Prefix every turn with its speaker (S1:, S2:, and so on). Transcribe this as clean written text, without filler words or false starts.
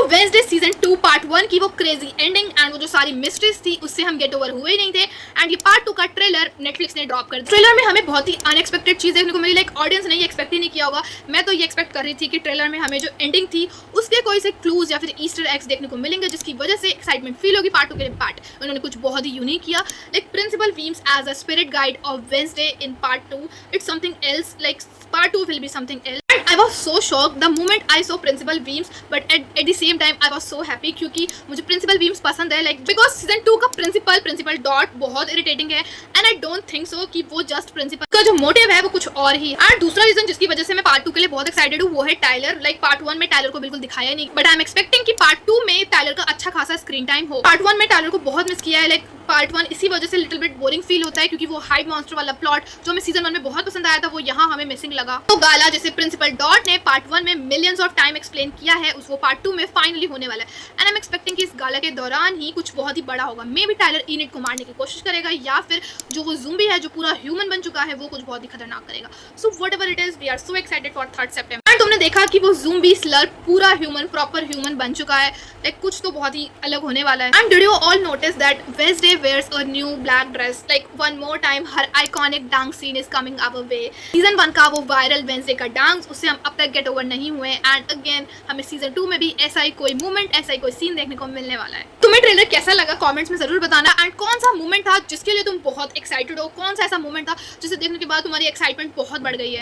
S1: Wednesday season 2 part 1 की वो crazy ending and वो जो सारी मिस्ट्रीज थी उससे हम गेट ओवर हुए ही नहीं थे। एंड ये पार्ट 2 का ट्रेलर नेटफ्लिक्स ने ड्रॉप कर दिया। ट्रेलर में हमें बहुत ही अनएक्सपेक्टेड चीज देखने को मिली, लाइक ऑडियंस ने ये एक्सपेक्ट ही नहीं किया होगा। मैं तो ये एक्सपेक्ट कर रही थी कि ट्रेलर में हमें जो एंडिंग थी उसके कोई से क्लूज या फिर ईस्टर एग्स देखने को मिलेंगे जिसकी वजह से एक्साइटमेंट फील होगी पार्ट 2 के लिए। पार्ट उन्होंने कुछ बहुत ही यूनिक किया, like principal Weems as a spirit guide of Wednesday in part 2 it's something else, like part 2 will be something else. And I was so shocked the moment I saw Principal Weems, but at the same time I was so happy क्योंकि मुझे Principal Weems पसंद है, like because season 2 का Principal Dot बहुत irritating है and I don't think so कि वो just Principal का जो motive है वो कुछ और ही। और दूसरा रीजन जिसकी वजह से मैं पार्ट 2 के लिए बहुत एक्साइटेड हूँ वो है टाइलर। लाइक पार्ट 1 में टाइलर को बिल्कुल दिखाया नहीं, बट आई एम एक्सपेक्टिंग कि पार्ट 2 में टाइलर का अच्छा खासा स्क्रीन टाइम हो। पार्ट 1 में टाइलर को बहुत मिस किया है, लाइक पार्ट 1 इसी वजह से लिटिल बिट बोरिंग फील होता है क्योंकि वो हाइड मॉन्स्टर वाला प्लॉट जो हमें सीजन 1 में बहुत पसंद आया था वो यहाँ हमें मिसिंग लगा। तो गाला जैसे प्रिंसिपल डॉट ने पार्ट 1 में मिलियंस ऑफ टाइम एक्सप्लेन किया है उस वो पार्ट 2 में फाइनली होने वाला है। एंड आई एम एक्सपेक्टिंग कि इस गाला के दौरान ही कुछ बहुत ही बड़ा होगा। मे बी टाइलर इनिट को मारने की कोशिश करेगा या फिर जो वो ज़ूम्बी है जो पूरा ह्यूमन बन चुका है वो कुछ बहुत ही खतरनाक करेगा। So whatever it is we are so excited for 3rd सितंबर। एंड तुमने देखा कि वो ज़ूम्बी स्लर्प पूरा ह्यूमन प्रॉपर ह्यूमन बन चुका है, लाइक कुछ तो बहुत ही अलग होने वाला है। And did you all notice that Wednesday wears a new black dress, like one more time her iconic dance scene is coming our way. Season 1 का वो वायरल वेडनेसडे का डांस उससे हम अब तक गेट ओवर नहीं हुए एंड अगेन हमें सीजन 2 में भी ऐसा ही कोई मूवमेंट ऐसा ही कोई सीन देखने को मिलने वाला है। तुम्हें ट्रेलर कैसा लगा कमेंट्स में जरूर बताना। एंड कौन सा मूवमेंट था जिसके लिए तुम बहुत एक्साइटेड हो, कौन सा ऐसा मूवमेंट था जिसे देखने के बाद तुम्हारी एक्साइटमेंट बहुत बढ़ गई है।